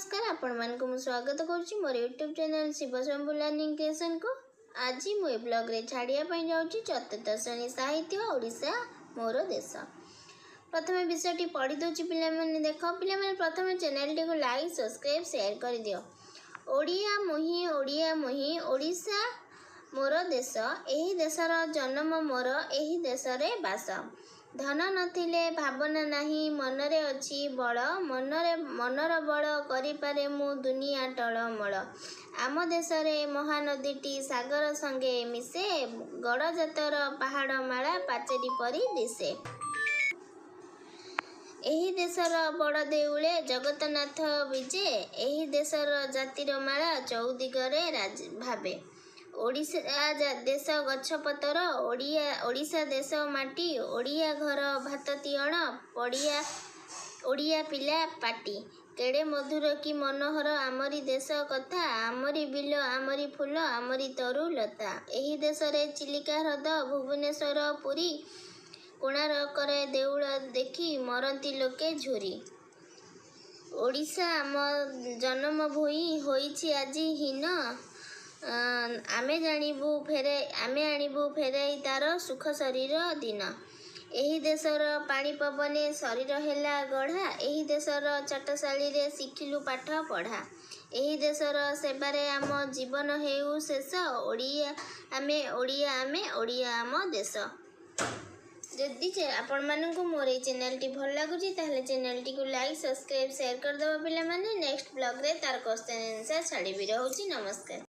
नमस्कार आपण मानक मु स्वागत करुच्ची मोर YouTube channel Shivshambhu learning creation को। आज मु ब्लॉग रे छाड़िया जाऊँगी चतुर्थ श्रेणी साहित्य ओडिशा मोर देश। प्रथम विषयटी पढ़ी दूची पिलामाने देख पिलामाने प्रथम चैनल टी को लाइक सब्सक्राइब शेयर कर दियो। ओडिया मुही ओडिशा मोर देश एही देशर जन्म मोर एही देश रे बास। धन नथिले भावना नाही मनरे अछि बल मनर बल करिपारे मु दुनिया टळमळ। आम देश रे महानदीटी सागर संगे मिसे गड़जातर पहाड़ माला पाचेरी परी दिसे। एही देशर बड़ देउळे जगतनाथ विजे एही देशर जातिर माला चौदिगरे भावे। ओडिशा देश गछपतर ओडिशा देश माटी ओडिया घर भात तियण ओडिया पिला पाटी केड़े मधुर कि मनोहर आमरी देश कथा आमरी बिल आमरी फूल आमरी तरु लता। एही देश रे चिलिका ह्रद भुवनेश्वर पुरी कोणार्क रे देउळ देखी मरंती लोके झुरी। ओडिशा आम जन्म भूई होईछि आजी हीन आमे आनिबू फेराई तार सुख शरीर दिन। एही देशर पानी पवने शरीर हेला गढ़ा एही देशर चाटशाली रे शिखिलु पाठ पढ़ा। एही देशर सेबारे आम जीवन हेउ शेष ओडिया आम देश। जदि आपण मानकु मोर ए चैनल टी भल लागुची ताहले चैनल टी को लाइक सब्सक्राइब शेयर कर दबा पिला माने। नेक्स्ट ब्लॉग रे तार क्वेश्चन आंसर छाड़ी भी रहउची। नमस्कार।